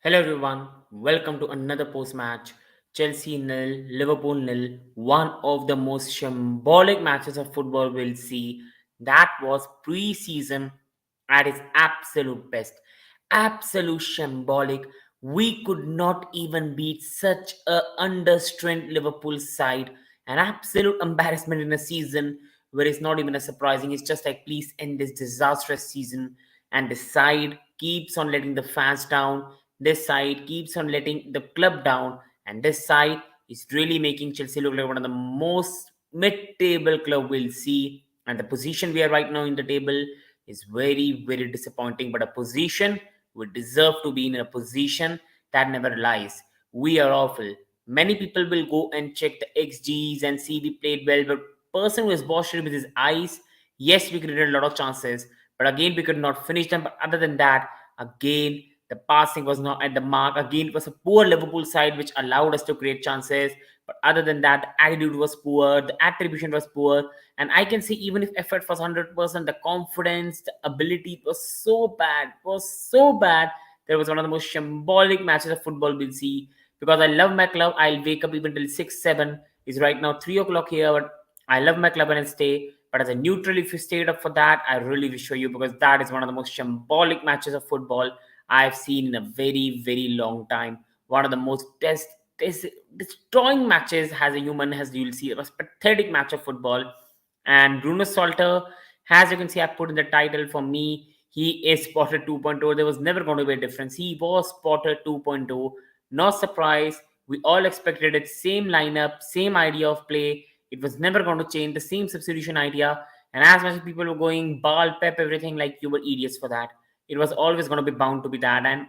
Hello everyone, welcome to another post-match. Chelsea nil, Liverpool nil. One of the most symbolic matches of football we'll see. That was pre-season at its absolute best. Absolute symbolic. We could not even beat such a under-strength Liverpool side. An absolute embarrassment in a season where it's not even a surprising. It's just like please end this disastrous season. And the side keeps on letting the fans down, this side keeps on letting the club down, and this side is really making Chelsea look like one of the most mid-table club we'll see. And the position we are right now in the table is very, very disappointing. But a position we deserve to be in a position that never lies. We are awful. Many people will go and check the XGs and see we played well, but person who has watched it with his eyes, yes, we created a lot of chances, but again we could not finish them. But other than that, again the passing was not at the mark. Again, it was a poor Liverpool side which allowed us to create chances. But other than that, the attitude was poor, the attribution was poor. And I can see even if effort was 100%, the confidence, the ability was so bad, was so bad. There was one of the most symbolic matches of football we'll see. Because I love my club, I'll wake up even till 6, 7. It's right now 3 o'clock here, but I love my club and I'll stay. But as a neutral, if you stayed up for that, I really wish for you because that is one of the most symbolic matches of football I've seen in a very, very long time. One of the most destroying matches as a human, as you'll see. It was a pathetic match of football. And Bruno Salter, as you can see, I put in the title for me. He is Potter 2.0. There was never going to be a difference. He was Potter 2.0. No surprise. We all expected it. Same lineup, same idea of play. It was never going to change. The same substitution idea. And as much as people were going ball, pep, everything, like you were idiots for that. It was always going to be bound to be that. And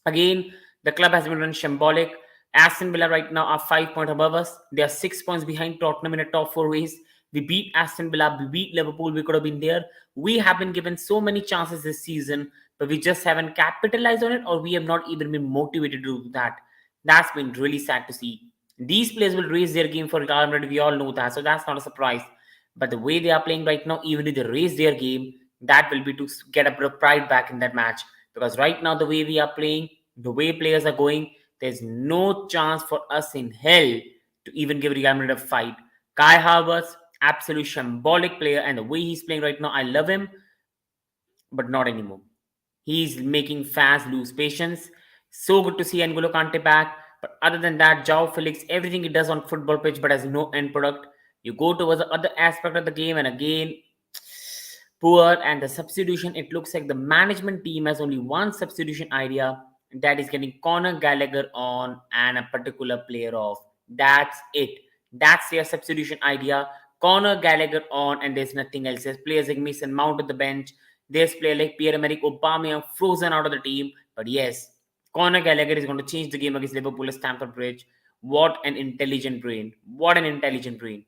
again, the club has been run shambolic. Aston Villa right now are 5 points above us. They are 6 points behind Tottenham in a top four race. We beat Aston Villa, we beat Liverpool, we could have been there. We have been given so many chances this season, but we just haven't capitalized on it, or we have not even been motivated to do that. That's been really sad to see. These players will raise their game for Real Madrid, we all know that, so that's not a surprise. But the way they are playing right now, even if they raise their game, that will be to get a bit of pride back in that match. Because right now, the way we are playing, the way players are going, there's no chance for us in hell to even give Real Madrid a fight. Kai Havertz, absolute shambolic player, and the way he's playing right now, I love him, but not anymore. He's making fans lose patience. So good to see N'Golo Kante back. But other than that, Joao Felix, everything he does on football pitch, but has no end product. You go towards the other aspect of the game, and again, poor. And the substitution, it looks like the management team has only one substitution idea, that is getting Conor Gallagher on and a particular player off. That's it. That's their substitution idea. Conor Gallagher on, and there's nothing else. There's players like Mason Mount at the bench. There's player like Pierre-Emerick Aubameyang frozen out of the team. But yes, Conor Gallagher is going to change the game against Liverpool at Stamford Bridge. What an intelligent brain. What an intelligent brain.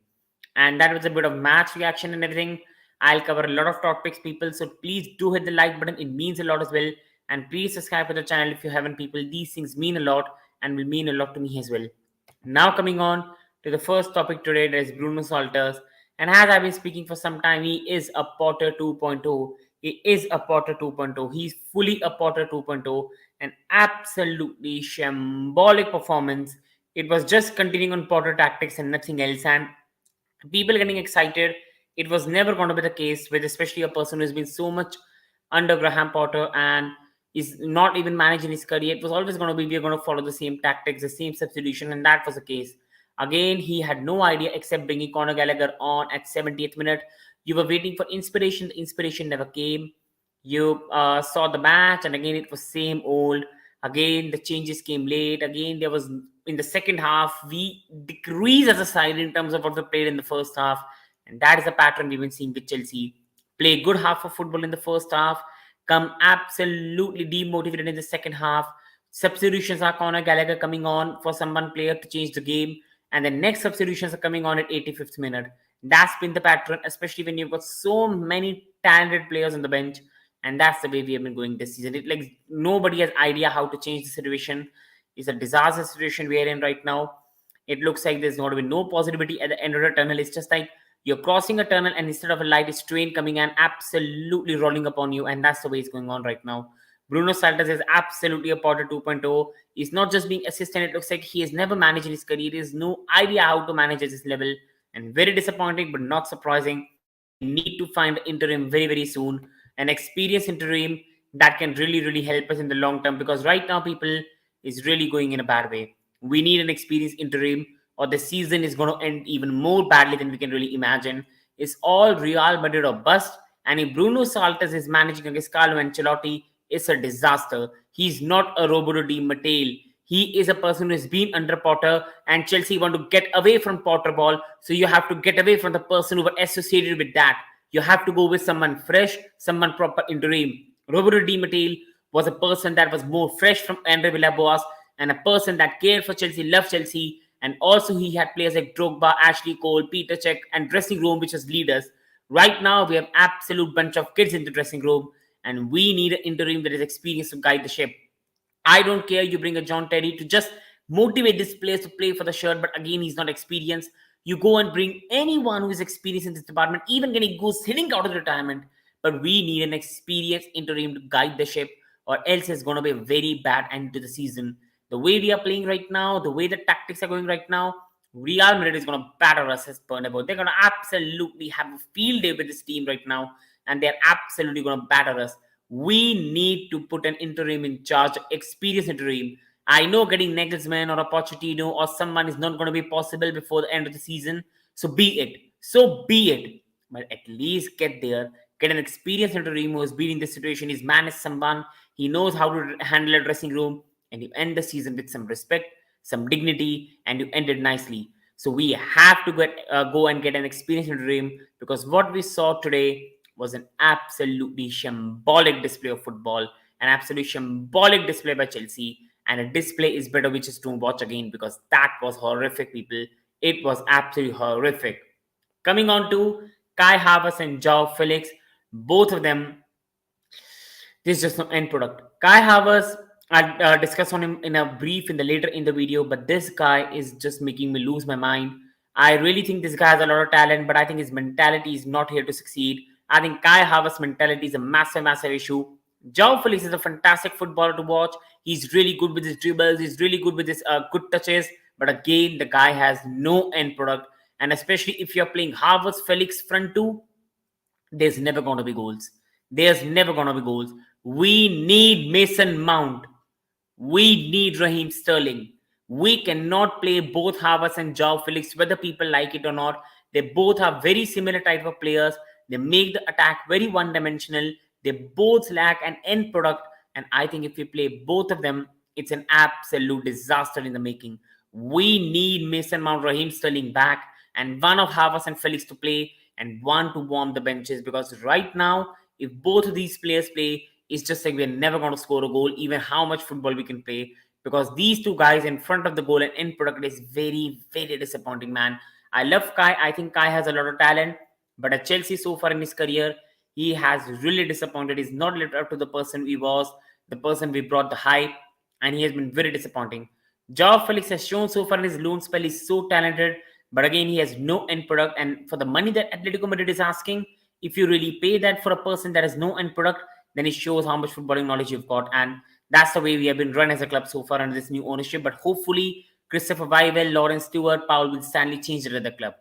And that was a bit of match reaction and everything. I'll cover a lot of topics, people. So please do hit the like button. It means a lot as well. And please subscribe to the channel if you haven't, people. These things mean a lot and will mean a lot to me as well. Now coming on to the first topic today, that is Bruno Salters. And as I've been speaking for some time, he is a Potter 2.0. He is a Potter 2.0. He's fully a Potter 2.0. An absolutely shambolic performance. It was just continuing on Potter tactics and nothing else. And people getting excited. It was never going to be the case with especially a person who's been so much under Graham Potter and is not even managing his career. It was always going to be we're going to follow the same tactics, the same substitution, and that was the case. Again, he had no idea except bringing Conor Gallagher on at 70th minute. You were waiting for inspiration. The inspiration never came. You saw the match, and again it was same old. Again, the changes came late. Again, there was in the second half we decrease as a side in terms of what we played in the first half, and that is a pattern we've been seeing with Chelsea. Play good half of football in the first half, come absolutely demotivated in the second half. Substitutions are Conor Gallagher coming on for some one player to change the game, and the next substitutions are coming on at 85th minute. That's been the pattern, especially when you've got so many talented players on the bench, and that's the way we have been going this season. It like nobody has idea how to change the situation. It's a disaster situation we are in right now. It looks like there's not even no positivity at the end of the tunnel. It's just like you're crossing a tunnel, and instead of a light, it's train coming and absolutely rolling upon you, and that's the way it's going on right now. Bruno Saltas is absolutely a Potter 2.0. He's not just being assistant. It looks like he has never managed in his career. He has no idea how to manage at this level. And very disappointing, but not surprising. We need to find interim very, very soon. An experienced interim that can really, really help us in the long term. Because right now, people is really going in a bad way. We need an experienced interim, or the season is going to end even more badly than we can really imagine. It's all Real Madrid or bust. And if Bruno Saltas is managing against Carlo Ancelotti, it's a disaster. He's not a Roberto Di Matteo. He is a person who has been under Potter, and Chelsea want to get away from Potter ball. So you have to get away from the person who were associated with that. You have to go with someone fresh, someone proper interim. Roberto Di Matteo was a person that was more fresh from Andre Villas-Boas, and a person that cared for Chelsea, loved Chelsea, and also he had players like Drogba, Ashley Cole, Peter Cech, and dressing room which was leaders. Right now, we have absolute bunch of kids in the dressing room, and we need an interim that is experienced to guide the ship. I don't care you bring a John Terry to just motivate this players to play for the shirt, but again, he's not experienced. You go and bring anyone who is experienced in this department, even when he goes hitting out of retirement. But we need an experienced interim to guide the ship, or else it's going to be a very bad end to the season. The way we are playing right now, the way the tactics are going right now, Real Madrid is going to batter us as Bernabeu. They're going to absolutely have a field day with this team right now, and they're absolutely going to batter us. We need to put an interim in charge, experienced interim. I know getting Nagelsmann or a Pochettino or someone is not going to be possible before the end of the season. So be it. So be it. But at least get there. Get an experienced interim who has been in this situation. He's managed someone. He knows how to handle a dressing room. And you end the season with some respect, some dignity, and you end it nicely. So we have to go and get an experienced interim, because what we saw today was an absolutely shambolic display of football, an absolutely shambolic display by Chelsea, and a display is better we just don't watch again, because that was horrific, people. It was absolutely horrific. Coming on to Kai Havertz and Joao Felix, both of them, this is just no end product. Kai Havertz, I'll discuss on him in a brief in the later in the video, but this guy is just making me lose my mind. I really think this guy has a lot of talent, but I think his mentality is not here to succeed. I think Kai Havertz's mentality is a massive, massive issue. Joao Felix is a fantastic footballer to watch. He's really good with his dribbles. He's really good with his good touches. But again, the guy has no end product. And especially if you're playing Havertz, Felix front two, there's never going to be goals. There's never going to be goals. We need Mason Mount. We need Raheem Sterling. We cannot play both Havertz and Joao Felix, whether people like it or not. They both are very similar type of players. They make the attack very one-dimensional. They both lack an end product. And I think if we play both of them, it's an absolute disaster in the making. We need Mason Mount, Raheem Sterling back, and one of Havertz and Felix to play, and one to warm the benches. Because right now, if both of these players play, it's just like we're never going to score a goal, even how much football we can play. Because these two guys in front of the goal and end product is very, very disappointing, man. I love Kai. I think Kai has a lot of talent. But at Chelsea so far in his career, he has really disappointed. He's not lived up to the person he was, the person we brought the hype, and he has been very disappointing. Joao Felix has shown so far in his loan spell he's so talented, but again, he has no end product. And for the money that Atletico Madrid is asking, if you really pay that for a person that has no end product, then it shows how much footballing knowledge you've got. And that's the way we have been run as a club so far under this new ownership. But hopefully, Christopher Weibel, Lawrence Stewart, Paul will Stanley change it at the club.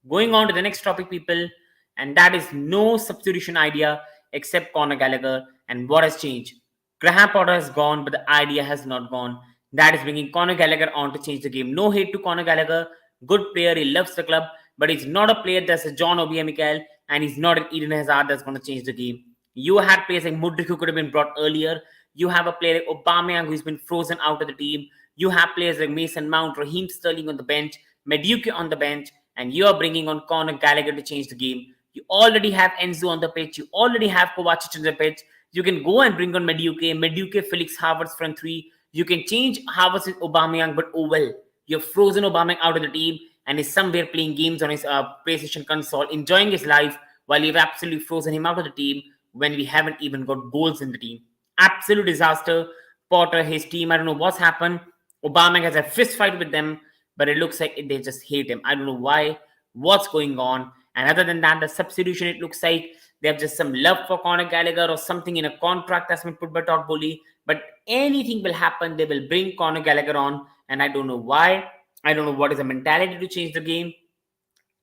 Going on to the next topic, people, and that is no substitution idea except Conor Gallagher. And what has changed? Graham Potter has gone, but the idea has not gone. That is bringing Conor Gallagher on to change the game. No hate to Conor Gallagher. Good player. He loves the club. But he's not a player that's a John Obi Mikel, and he's not an Eden Hazard that's going to change the game. You had players like Mudryk who could have been brought earlier. You have a player like Aubameyang who's been frozen out of the team. You have players like Mason Mount, Raheem Sterling on the bench, Madueke on the bench, and you are bringing on Conor Gallagher to change the game. You already have Enzo on the pitch. You already have Kovacic on the pitch. You can go and bring on Madueke, Felix, Havertz front three. You can change Havertz with Aubameyang, but oh well. You've frozen Aubameyang out of the team and is somewhere playing games on his PlayStation console, enjoying his life, while you've absolutely frozen him out of the team when we haven't even got goals in the team. Absolute disaster. Potter, his team, I don't know what's happened. Aubameyang has a fist fight with them, but it looks like they just hate him. I don't know why, what's going on. And other than that, the substitution, it looks like They have just some love for Conor Gallagher or something in a contract that's been put by Todd Bowley. But anything will happen. They will bring Conor Gallagher on, and I don't know why. I don't know what is the mentality to change the game.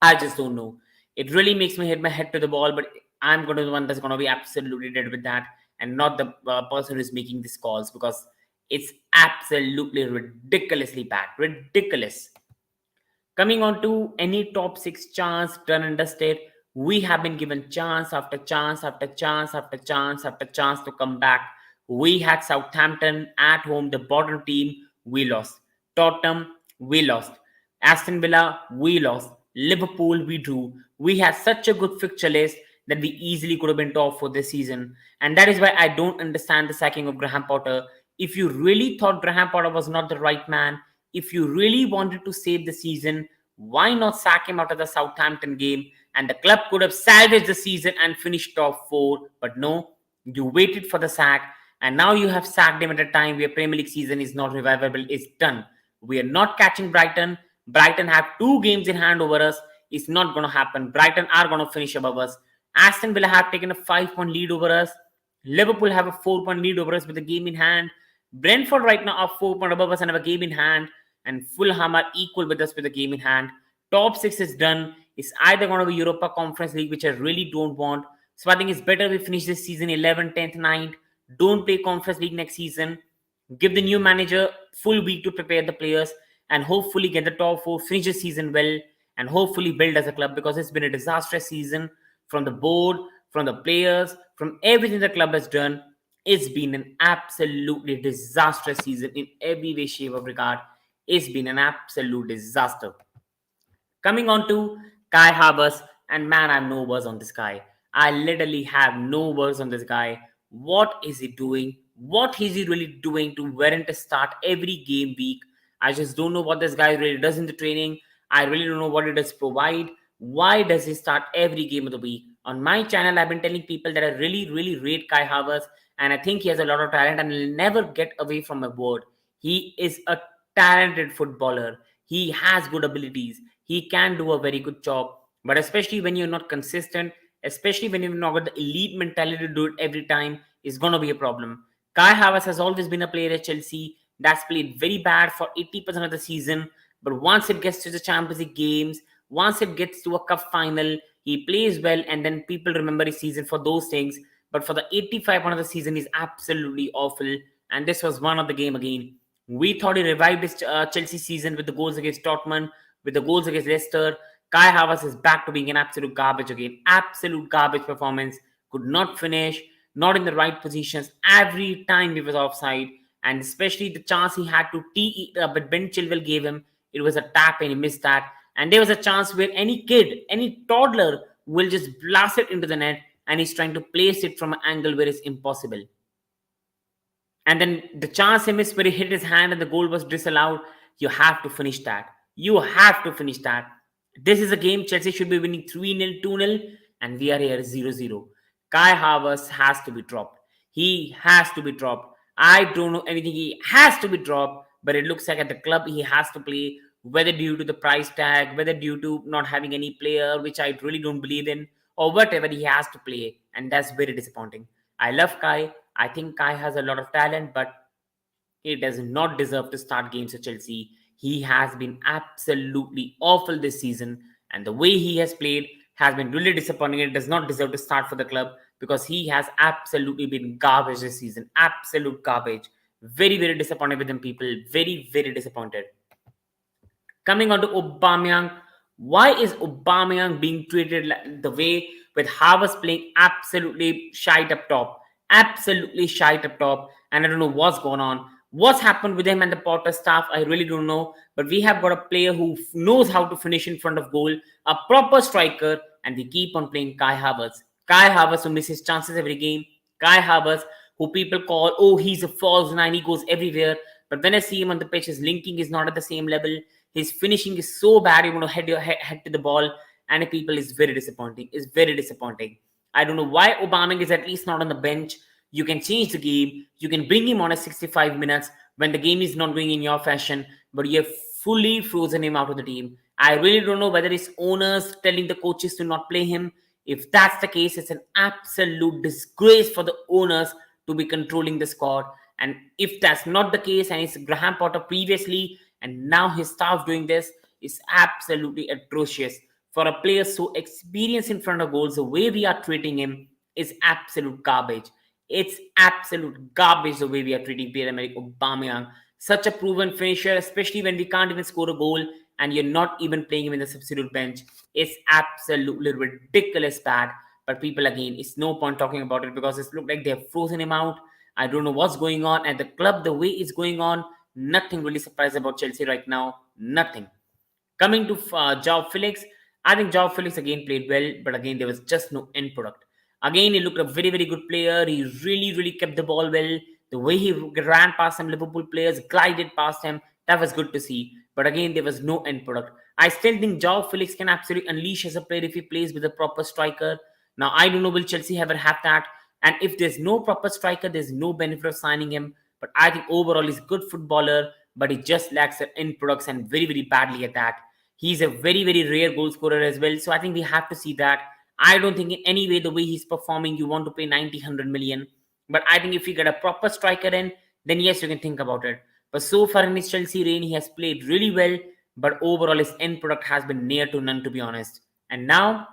I just don't know. It really makes me hit my head to the ball, but I'm going to be the one that's going to be absolutely dead with that, and not the person who is making these calls, because it's absolutely ridiculously bad. Ridiculous. Coming on to any top six chance done and dusted, we have been given chance after chance after chance after chance after chance to come back. We had Southampton at home, the bottom team, we lost. Tottenham, we lost. Aston Villa, we lost. Liverpool, we drew. We had such a good fixture list that we easily could have been top for this season. And that is why I don't understand the sacking of Graham Potter. If you really thought Graham Potter was not the right man, if you really wanted to save the season, why not sack him out of the Southampton game? And the club could have salvaged the season and finished top four. But no, you waited for the sack, and now you have sacked him at a time where Premier League season is not revivable. It's done. We are not catching Brighton. Brighton have 2 games in hand over us. It's not going to happen. Brighton are going to finish above us. Aston Villa have taken a 5-point lead over us. Liverpool have a 4-point lead over us with a game in hand. Brentford right now are 4 points above us and have a game in hand. And Fulham are equal with us with a game in hand. Top 6 is done. It's either going to be Europa Conference League, which I really don't want. So I think it's better we finish this season 11th, 10th, 9th. Don't play Conference League next season. Give the new manager full week to prepare the players, and hopefully get the top 4, finish the season well, and hopefully build as a club, because it's been a disastrous season from the board, from the players, from everything the club has done. It's been an absolutely disastrous season in every way, shape, or regard. It's been an absolute disaster. Coming on to Kai Havertz, and man, I have no words on this guy. I literally have no words on this guy. What is he doing? What is he really doing to warrant a start every game week? I just don't know what this guy really does in the training. I really don't know what he does provide. Why does he start every game of the week? On my channel, I've been telling people that I really, really rate Kai Havertz, and I think he has a lot of talent and will never get away from my word. He is a talented footballer. He has good abilities. He can do a very good job. But especially when you're not consistent, especially when you've not got the elite mentality to do it every time, is going to be a problem. Kai Havertz has always been a player at Chelsea that's played very bad for 80% of the season. But once it gets to the Champions League games, once it gets to a cup final, he plays well, and then people remember his season for those things. But for the 85% of the season, he's absolutely awful. And this was one of the game again. We thought he revived his Chelsea season with the goals against Tottenham, with the goals against Leicester. Kai Havertz is back to being an absolute garbage again. Absolute garbage performance. Could not finish, not in the right positions. Every time he was offside. And especially the chance he had to tee it up, but Ben Chilwell gave him. It was a tap and he missed that. And there was a chance where any kid, any toddler will just blast it into the net, and he's trying to place it from an angle where it's impossible. And then the chance he missed where he hit his hand and the goal was disallowed. You have to finish that. You have to finish that. This is a game Chelsea should be winning 3-0, 2-0, and we are here 0-0. Kai Havertz has to be dropped. He has to be dropped. I don't know anything. He has to be dropped, but it looks like at the club he has to play, whether due to the price tag, whether due to not having any player, which I really don't believe in, or whatever, he has to play, and that's very disappointing. I love Kai. I think Kai has a lot of talent, but he does not deserve to start games for Chelsea. He has been absolutely awful this season, and the way he has played has been really disappointing. It does not deserve to start for the club because he has absolutely been garbage this season. Absolute garbage. Very, very disappointed with him, people. Very, very disappointed. Coming on to Aubameyang. Why is Aubameyang being treated the way with Havertz playing absolutely shite up top? Absolutely shite up top. And I don't know what's going on. What's happened with him and the Potter staff, I really don't know. But we have got a player who knows how to finish in front of goal, a proper striker, and we keep on playing Kai Havertz. Kai Havertz who misses chances every game. Kai Havertz who people call, oh, he's a false nine, he goes everywhere. But when I see him on the pitch, his linking is not at the same level. His finishing is so bad, you want to head your head to the ball. And people is very disappointing. It's very disappointing. I don't know why Aubameyang is at least not on the bench. You can change the game. You can bring him on at 65 minutes when the game is not going in your fashion, but you have fully frozen him out of the team. I really don't know whether it's owners telling the coaches to not play him. If that's the case, it's an absolute disgrace for the owners to be controlling the squad. And if that's not the case, and it's Graham Potter previously, and now his staff doing this, is absolutely atrocious. For a player so experienced in front of goals, the way we are treating him is absolute garbage. It's absolute garbage the way we are treating Pierre-Emerick Aubameyang. Such a proven finisher, especially when we can't even score a goal and you're not even playing him in the substitute bench. It's absolutely ridiculous bad. But people, again, it's no point talking about it because it's looked like they have frozen him out. I don't know what's going on at the club, the way it's going on. Nothing really surprised about Chelsea right now. Nothing. Coming to Joao Felix, I think Joao Felix again played well, but again, there was just no end product. Again, he looked a very, very good player. He really, really kept the ball well. The way he ran past some Liverpool players, glided past him, that was good to see. But again, there was no end product. I still think Joao Felix can absolutely unleash as a player if he plays with a proper striker. Now, I don't know, will Chelsea ever have that? And if there's no proper striker, there's no benefit of signing him. But I think overall, he's a good footballer, but he just lacks the end products and very, very badly at that. He's a very, very rare goal scorer as well. So I think we have to see that. I don't think in any way the way he's performing, you want to pay 90, 100 million. But I think if you get a proper striker in, then yes, you can think about it. But so far in his Chelsea reign, he has played really well. But overall, his end product has been near to none, to be honest. And now,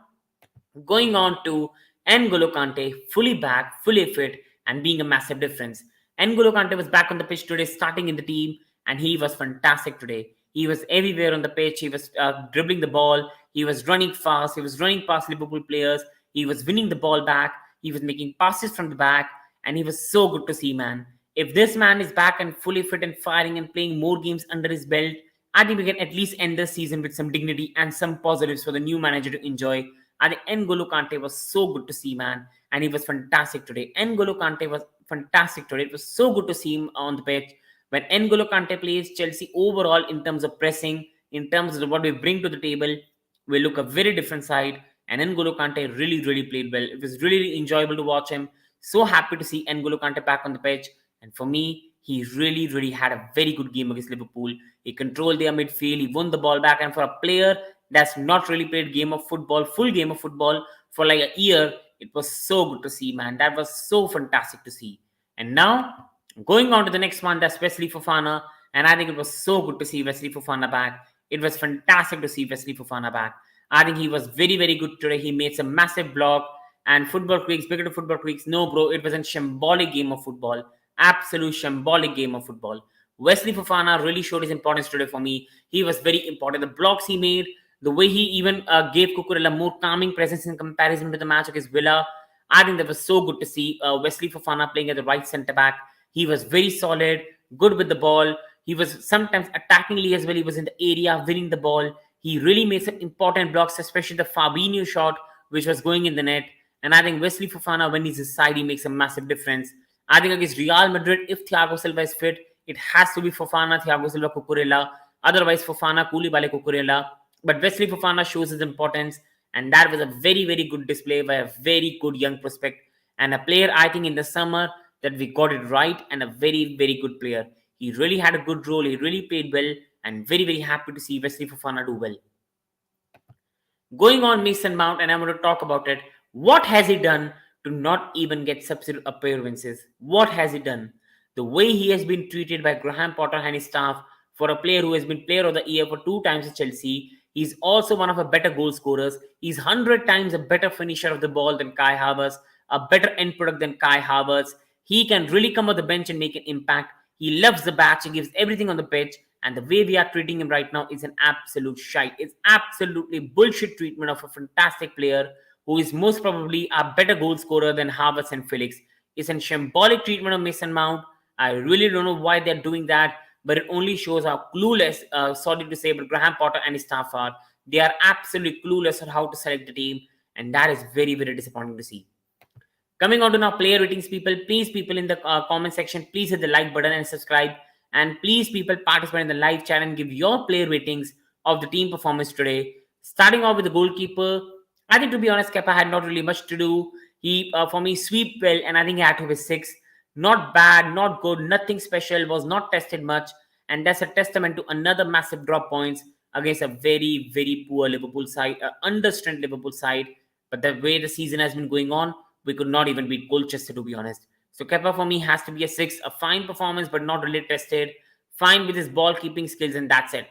going on to N'Golo Kante, fully back, fully fit, and being a massive difference. N'Golo Kante was back on the pitch today, starting in the team, and he was fantastic today. He was everywhere on the pitch. He was dribbling the ball. He was running fast. He was running past Liverpool players. He was winning the ball back. He was making passes from the back, and he was so good to see, man. If this man is back and fully fit and firing and playing more games under his belt, I think we can at least end the season with some dignity and some positives for the new manager to enjoy. I think N'Golo Kante was so good to see, man. And he was fantastic today. N'Golo Kante was fantastic today. It was so good to see him on the pitch. When N'Golo Kante plays, Chelsea overall, in terms of pressing, in terms of what we bring to the table, we look a very different side. And N'Golo Kante really, really played well. It was really, really enjoyable to watch him. So happy to see N'Golo Kante back on the pitch. And for me, he really, really had a very good game against Liverpool. He controlled their midfield. He won the ball back. And for a player that's not really played game of football, full game of football for like a year, it was so good to see, man. That was so fantastic to see. And now, going on to the next one, that's Wesley Fofana. And I think it was so good to see Wesley Fofana back. It was fantastic to see Wesley Fofana back. I think he was very, very good today. He made some massive block. And football freaks, bigger to football freaks, no, bro, it was a shambolic game of football. Absolute shambolic game of football. Wesley Fofana really showed his importance today for me. He was very important. The blocks he made, the way he even gave Cucurella more calming presence in comparison to the match against Villa, I think that was so good to see. Wesley Fofana playing at the right centre back. He was very solid, good with the ball. He was sometimes attackingly as well. He was in the area, winning the ball. He really made some important blocks, especially the Fabinho shot, which was going in the net. And I think Wesley Fofana, when he's inside, he makes a massive difference. I think against Real Madrid, if Thiago Silva is fit, it has to be Fofana, Thiago Silva, Cucurella. Otherwise, Fofana, Koulibaly, Cucurella. But Wesley Fofana shows his importance. And that was a very, very good display by a very good young prospect. And a player, I think, in the summer that we got it right. And a very, very good player. He really had a good role. He really played well. And very, very happy to see Wesley Fofana do well. Going on Mason Mount, and I'm going to talk about it. What has he done to not even get substitute appearances? What has he done? The way he has been treated by Graham Potter and his staff, for a player who has been player of the year for 2 times at Chelsea, he's also one of the better goal scorers. He's 100 times a better finisher of the ball than Kai Havertz, a better end product than Kai Havertz. He can really come on the bench and make an impact. He loves the batch. He gives everything on the pitch. And the way we are treating him right now is an absolute shite. It's absolutely bullshit treatment of a fantastic player who is most probably a better goal scorer than Havertz and Felix. It's a shambolic treatment of Mason Mount. I really don't know why they're doing that, but it only shows how clueless, sorry to say, but Graham Potter and his staff are. They are absolutely clueless on how to select the team, and that is very, very disappointing to see. Coming on to now player ratings, people. Please, people in the comment section, please hit the like button and subscribe. And please, people, participate in the live chat and give your player ratings of the team performance today. Starting off with the goalkeeper, I think, to be honest, Kepa had not really much to do. He, for me, sweep well, and I think he had to be 6. Not bad, not good, nothing special, was not tested much. And that's a testament to another massive drop points against a very, very poor Liverpool side, understrength Liverpool side. But the way the season has been going on, we could not even beat Colchester, to be honest. So Kepa for me has to be a 6, a fine performance but not really tested, fine with his ball keeping skills, and that's it.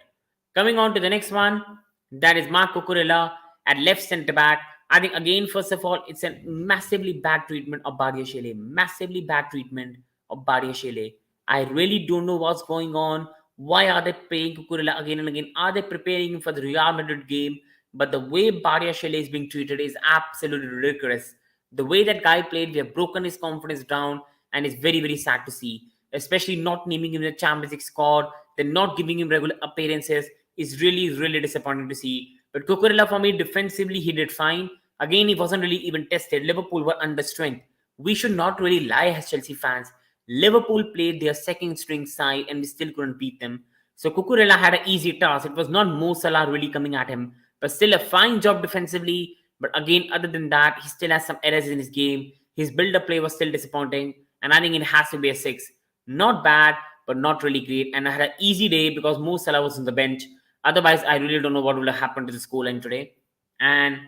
Coming on to the next one, that is Mark Cucurella at left centre back. I think again, first of all, it's a massively bad treatment of Badiashile. Massively bad treatment of Badiashile. I really don't know what's going on. Why are they playing Cucurella again and again? Are they preparing him for the Real Madrid game? But the way Badiashile is being treated is absolutely ridiculous. The way that guy played, we have broken his confidence down, and it's very, very sad to see. Especially not naming him in the Champions League squad, then not giving him regular appearances is really, really disappointing to see. But Cucurella, for me, defensively, he did fine. Again, he wasn't really even tested. Liverpool were under strength. We should not really lie as Chelsea fans. Liverpool played their second string side and we still couldn't beat them. So Cucurella had an easy task. It was not Mo Salah really coming at him, but still a fine job defensively. But again, other than that, he still has some errors in his game. His build-up play was still disappointing, and I think it has to be a 6. Not bad, but not really great. And I had an easy day because Mo Salah was on the bench. Otherwise, I really don't know what would have happened to the scoreline today. And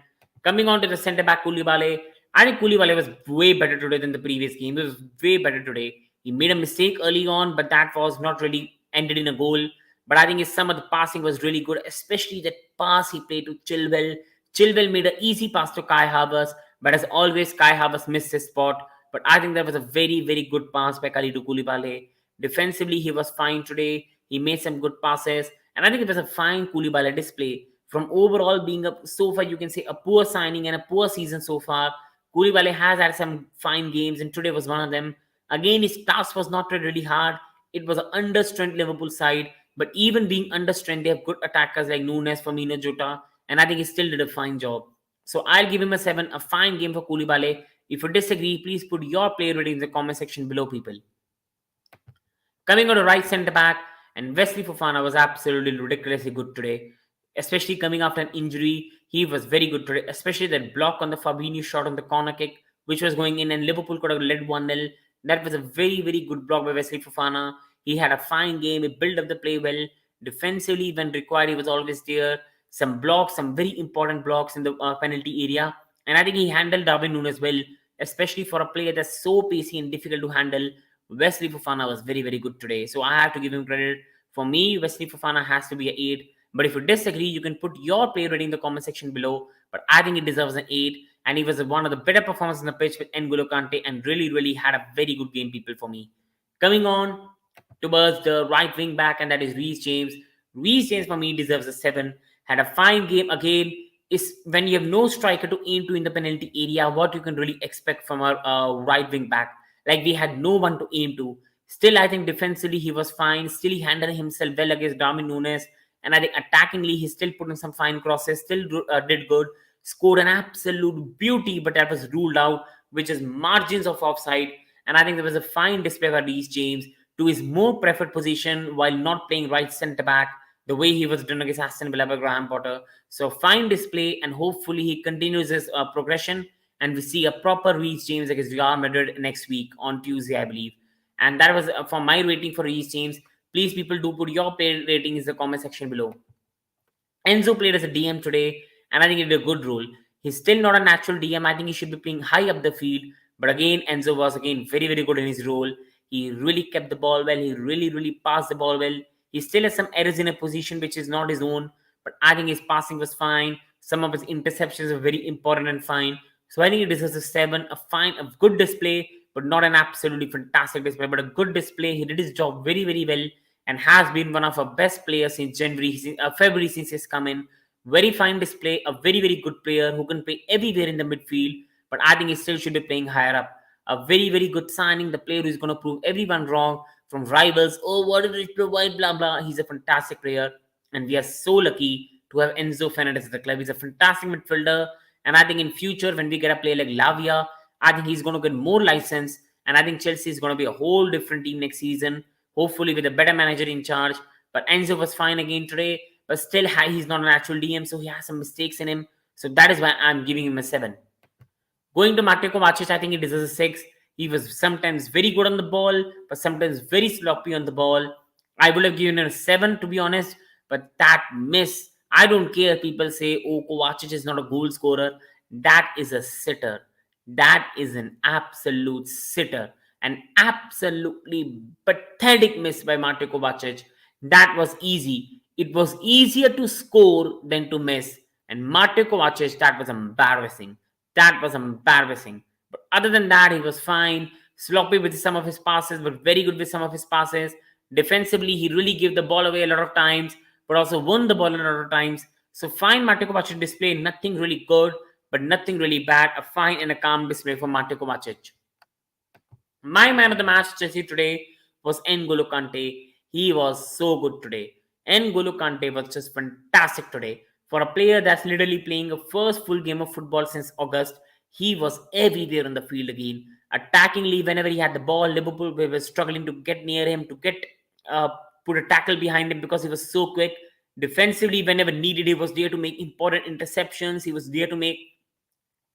coming on to the centre back Koulibaly, I think Koulibaly was way better today than the previous game. He was way better today. He made a mistake early on, but that was not really ended in a goal. But I think some of the passing was really good, especially that pass he played to Chilwell. Chilwell made an easy pass to Kai Havertz, but as always, Kai Havertz missed his spot. But I think that was a very, very good pass by Kalidou Koulibaly. Defensively, he was fine today. He made some good passes. And I think it was a fine Koulibaly display. From overall being so far, you can say a poor signing and a poor season so far, Koulibaly has had some fine games, and today was one of them. Again, his task was not really hard. It was an under-strength Liverpool side. But even being under-strength, they have good attackers like Nunes, Firmino, Jota. And I think he still did a fine job. So I'll give him a 7, a fine game for Koulibaly. If you disagree, please put your player rating in the comment section below, people. Coming on to right centre back, and Wesley Fofana was absolutely ridiculously good today. Especially coming after an injury, he was very good today. Especially that block on the Fabinho shot on the corner kick, which was going in, and Liverpool could have led 1-0. That was a very, very good block by Wesley Fofana. He had a fine game. He built up the play well. Defensively, when required, he was always there. Some blocks, some very important blocks in the penalty area. And I think he handled Darwin Núñez well, especially for a player that's so pacey and difficult to handle. Wesley Fofana was very, very good today. So I have to give him credit. For me, Wesley Fofana has to be an 8. But if you disagree, you can put your player rating in the comment section below. But I think it deserves an 8. And he was one of the better performances on the pitch with N'Golo Kante, and really, really had a very good game, people, for me. Coming on towards the right wing back, and that is Reece James. Reece James, for me, deserves a 7. Had a fine game again. Is when you have no striker to aim to in the penalty area, what you can really expect from our right wing back. Like, we had no one to aim to. Still, I think defensively he was fine. Still, he handled himself well against Darwin Núñez. And I think attackingly, he still put in some fine crosses. Still did good. Scored an absolute beauty, but that was ruled out, which is margins of offside. And I think there was a fine display by Reece James to his more preferred position while not playing right centre back, the way he was done against Aston Villa by Graham Potter. So fine display, and hopefully he continues his progression, and we see a proper Reece James against Real Madrid next week on Tuesday, I believe. And that was for my rating for Reece James. Please, people, do put your player rating in the comment section below. Enzo played as a DM today, and I think he did a good role. He's still not a natural DM. I think he should be playing high up the field. But again, Enzo was again very, very good in his role. He really kept the ball well. He really, really passed the ball well. He still has some errors in a position which is not his own. But I think his passing was fine. Some of his interceptions were very important and fine. So I think he deserves a 7, a good display, but not an absolutely fantastic display, but a good display. He did his job very, very well, and has been one of our best players since February since he's come in. Very fine display, a very, very good player who can play everywhere in the midfield, but I think he still should be playing higher up. A very, very good signing, the player who is going to prove everyone wrong from rivals. Oh, what did it provide? Blah, blah. He's a fantastic player, and we are so lucky to have Enzo Fernandez at the club. He's a fantastic midfielder, and I think in future, when we get a player like Lavia, I think he's going to get more license, and I think Chelsea is going to be a whole different team next season, hopefully with a better manager in charge. But Enzo was fine again today, but still he's not a natural DM, so he has some mistakes in him. So that is why I'm giving him a 7. Going to Mateo Kovacic, I think he deserves a 6. He was sometimes very good on the ball, but sometimes very sloppy on the ball. I would have given him a 7, to be honest, but that miss, I don't care. People say, oh, Kovacic is not a goal scorer. That is a sitter. That is an absolute sitter. An absolutely pathetic miss by Mate Kovacic. That was easy. It was easier to score than to miss. And Mate Kovacic, that was embarrassing. That was embarrassing. But other than that, he was fine. Sloppy with some of his passes, but very good with some of his passes. Defensively, he really gave the ball away a lot of times, but also won the ball a lot of times. So fine Mate Kovacic display, nothing really good, but nothing really bad. A fine and a calm display for Mate Kovacic. My man of the match Chelsea today was N'Golo Kante. He was so good today. N'Golo Kante was just fantastic today. For a player that's literally playing a first full game of football since August, he was everywhere on the field again. Attackingly, whenever he had the ball, Liverpool were struggling to get near him, to get uh, put a tackle behind him because he was so quick. Defensively, whenever needed, he was there to make important interceptions. He was there to make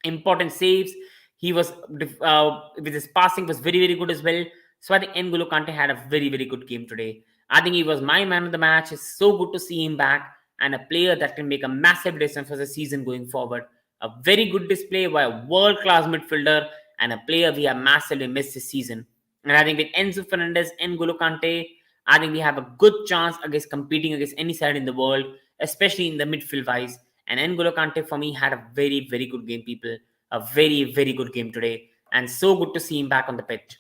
important saves. He was with his passing was very very good as well. So I think N'Golo Kante had a very very good game today. I think he was my man of the match. It's so good to see him back and a player that can make a massive difference for the season going forward. A very good display by a world class midfielder and a player we have massively missed this season. And I think with Enzo Fernandez, N'Golo Kante, I think we have a good chance against competing against any side in the world, especially in the midfield wise. And N'Golo Kante for me had a very, very good game, people. A very, very good game today. And so good to see him back on the pitch.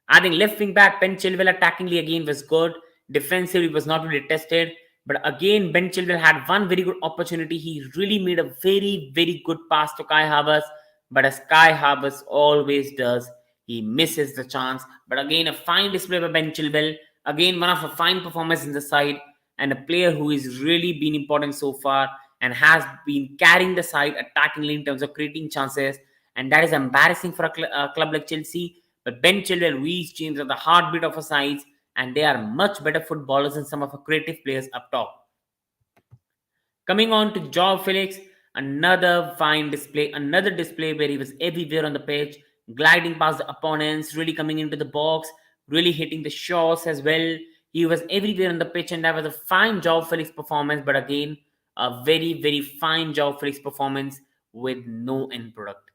I think left wing back Ben Chilwell attackingly again was good. Defensively was not really tested. But again, Ben Chilwell had one very good opportunity. He really made a very, very good pass to Kai Havertz. But as Kai Havertz always does, he misses the chance. But again, a fine display by Ben Chilwell. Again, one of a fine performance in the side. And a player who has really been important so far and has been carrying the side attackingly in terms of creating chances. And that is embarrassing for a club like Chelsea. But Ben Chilwell, Reece James are the heartbeat of our sides, and they are much better footballers than some of our creative players up top. Coming on to Joao Felix, another fine display, another display where he was everywhere on the pitch, gliding past the opponents, really coming into the box, really hitting the shots as well. He was everywhere on the pitch, and that was a fine Joao Felix performance, but again, a very, very fine Joao Felix performance with no end product.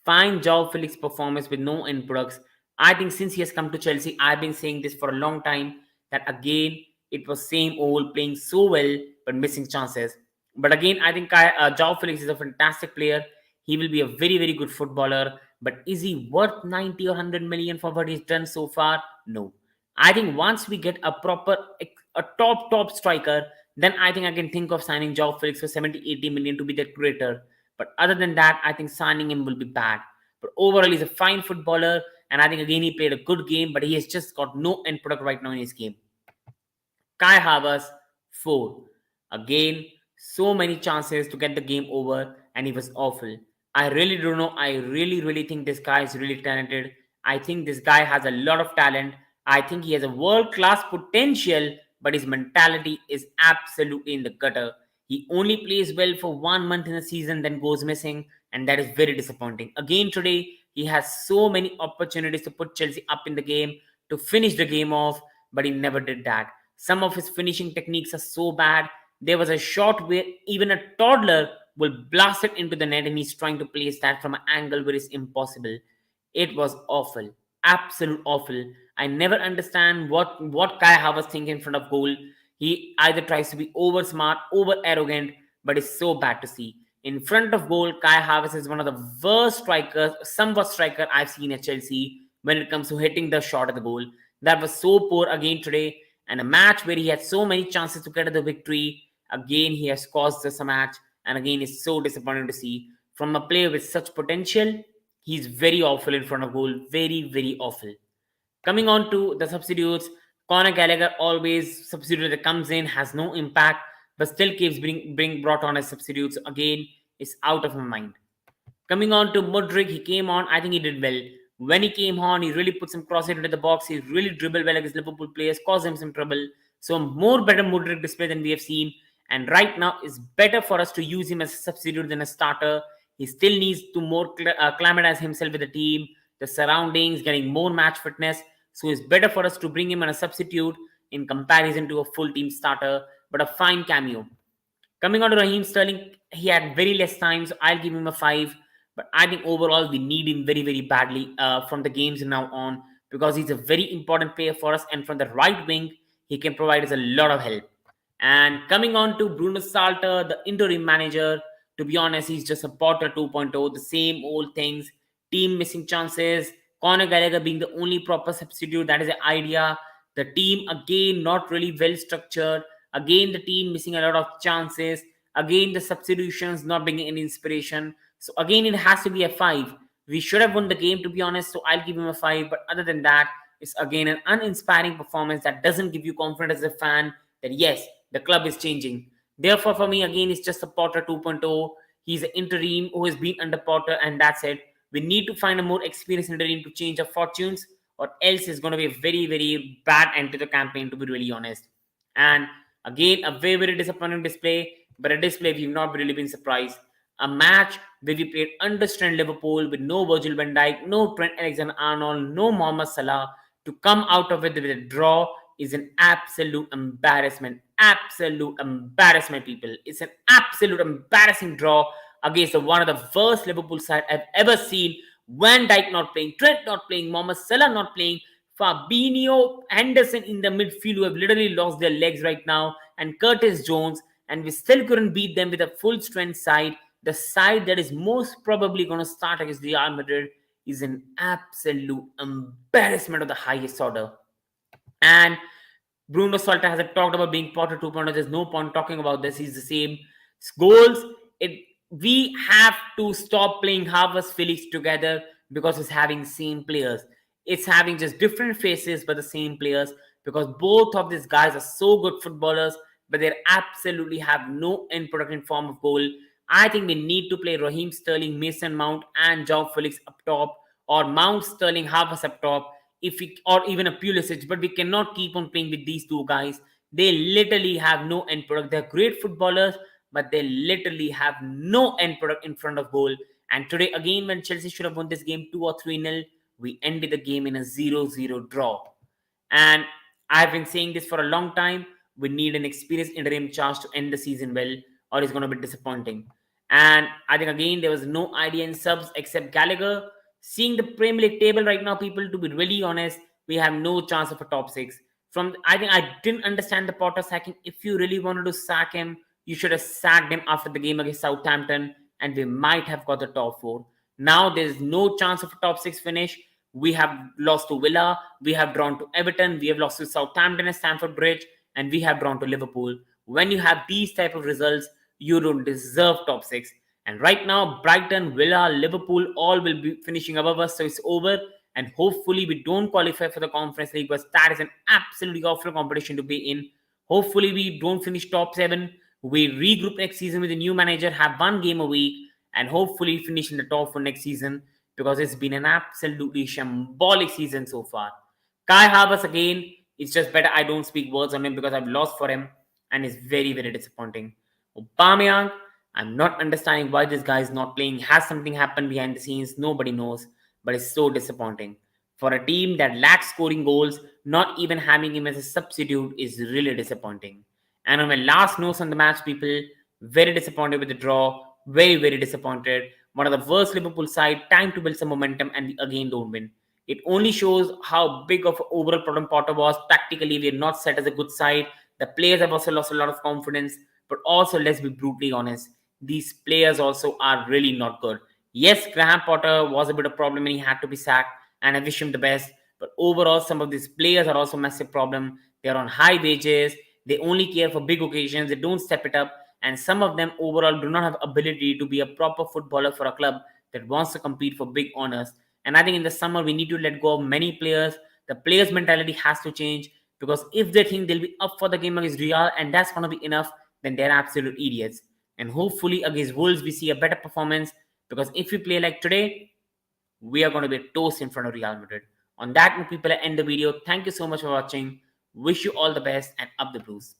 Fine Joao Felix performance with no end products. I think since he has come to Chelsea, I've been saying this for a long time that again it was same old playing so well but missing chances. But again, I think Joao Felix is a fantastic player. He will be a very very good footballer. But is he worth 90 or 100 million for what he's done so far? No. I think once we get a proper, a top striker, then I think I can think of signing Joao Felix for 70, 80 million to be the creator. But other than that, I think signing him will be bad. But overall, he's a fine footballer. And I think again, he played a good game, but he has just got no end product right now in his game. Kai Havertz, 4. Again, so many chances to get the game over, and he was awful. I really don't know. I really think this guy is really talented. I think this guy has a lot of talent. I think he has a world-class potential, but his mentality is absolutely in the gutter. He only plays well for 1 month in a season, then goes missing, and that is very disappointing. Again today, he has so many opportunities to put Chelsea up in the game, to finish the game off, but he never did that. Some of his finishing techniques are so bad. There was a shot where even a toddler will blast it into the net, and he's trying to place that from an angle where it's impossible. It was awful. Absolute awful. I never understand what Kai Havertz thinks in front of goal. He either tries to be over smart, over arrogant, but it's so bad to see. In front of goal, Kai Havertz is one of the worst strikers, somewhat striker I've seen at Chelsea when it comes to hitting the shot at the goal. That was so poor again today. And a match where he had so many chances to get the victory, again he has caused us a match. And again, it's so disappointing to see. From a player with such potential, he's very awful in front of goal. Very, very awful. Coming on to the substitutes, Conor Gallagher, always substitute that comes in, has no impact, but still keeps being brought on as substitutes. Again, it's out of my mind. Coming on to Mudryk, he came on. I think he did well. When he came on, he really put some crossing into the box. He really dribbled well against Liverpool players, caused him some trouble. So more better Mudryk display than we have seen. And right now, it's better for us to use him as a substitute than a starter. He still needs to more acclimatize himself with the team, the surroundings, getting more match fitness. So it's better for us to bring him on a substitute in comparison to a full team starter, but a fine cameo. Coming on to Raheem Sterling, he had very less time, so I'll give him a 5. But I think overall we need him very, very badly from the games now on, because he's a very important player for us. And from the right wing, he can provide us a lot of help. And coming on to Bruno Salter, the interim manager, to be honest, he's just a Potter 2.0, the same old things, team missing chances, Conor Gallagher being the only proper substitute, that is the idea. The team, again, not really well structured. Again, the team missing a lot of chances. Again, the substitutions not bringing any inspiration. So again, it has to be a 5. We should have won the game, to be honest, so I'll give him a 5. But other than that, it's again an uninspiring performance that doesn't give you confidence as a fan that yes, the club is changing. Therefore, for me, again, it's just a Potter 2.0. He's an interim who has been under Potter, and that's it. We need to find a more experienced interim to change our fortunes, or else it's going to be a very, very bad end to the campaign, to be really honest. And again, a very, very disappointing display, but a display we've not really been surprised. A match where we played understrength Liverpool with no Virgil van Dijk, no Trent Alexander-Arnold, no Mohamed Salah, to come out of it with a draw is an absolute embarrassment. Absolute embarrassment, people. It's an absolute embarrassing draw against one of the worst Liverpool side I've ever seen. Van Dijk not playing, Trent not playing, Mohamed Salah not playing, Fabinho, Henderson in the midfield who have literally lost their legs right now, and Curtis Jones, and we still couldn't beat them with a full strength side. The side that is most probably going to start against Real Madrid is an absolute embarrassment of the highest order. And Bruno Salta hasn't talked about being Potter 2.0. There's no point talking about this. He's the same. Goals, we have to stop playing Havertz Felix together because it's having same players. It's having just different faces but the same players, because both of these guys are so good footballers, but they absolutly have no end product in form of goal. I think we need to play Raheem Sterling, Mason Mount, and João Felix up top, or Mount, Sterling, Havertz up top, or even a Pulisic. But we cannot keep on playing with these two guys. They literally have no end product. They're great footballers, but they literally have no end product in front of goal. And today, again, when Chelsea should have won this game 2 or 3-0, we ended the game in a 0-0 draw. And I've been saying this for a long time. We need an experienced interim charge to end the season well, or it's going to be disappointing. And I think, again, there was no idea in subs except Gallagher. Seeing the Premier League table right now, people, to be really honest, we have no chance of a top 6. I think I didn't understand the Potter sacking. If you really wanted to sack him, you should have sacked him after the game against Southampton, and we might have got the top 4. Now there's no chance of a top 6 finish. We have lost to Villa, we have drawn to Everton, we have lost to Southampton at Stamford Bridge, and we have drawn to Liverpool. When you have these type of results, you don't deserve top 6. And right now, Brighton, Villa, Liverpool all will be finishing above us, so it's over. And hopefully we don't qualify for the Conference League, because that is an absolutely awful competition to be in. Hopefully we don't finish top 7. We regroup next season with a new manager, have one game a week, and hopefully finish in the top 4 next season, because it's been an absolutely shambolic season so far. Kai Havertz, again, it's just better I don't speak words on him, because I've lost for him, and it's very, very disappointing. Aubameyang, I'm not understanding why this guy is not playing. Has something happened behind the scenes? Nobody knows, but it's so disappointing. For a team that lacks scoring goals, not even having him as a substitute is really disappointing. And on my last notes on the match, people, very disappointed with the draw. Very, very disappointed. One of the worst Liverpool side, time to build some momentum, and we again don't win. It only shows how big of an overall problem Potter was. Tactically, we are not set as a good side. The players have also lost a lot of confidence. But also, let's be brutally honest, these players also are really not good. Yes, Graham Potter was a bit of a problem and he had to be sacked, and I wish him the best. But overall, some of these players are also a massive problem. They're on high wages. They only care for big occasions. They don't step it up. And some of them overall do not have ability to be a proper footballer for a club that wants to compete for big honors. And I think in the summer, we need to let go of many players. The players' mentality has to change, because if they think they'll be up for the game against Real and that's going to be enough, then they're absolute idiots. And hopefully against Wolves, we see a better performance, because if we play like today, we are going to be a toast in front of Real Madrid. On that note, people, I end the video. Thank you so much for watching. Wish you all the best, and up the Blues.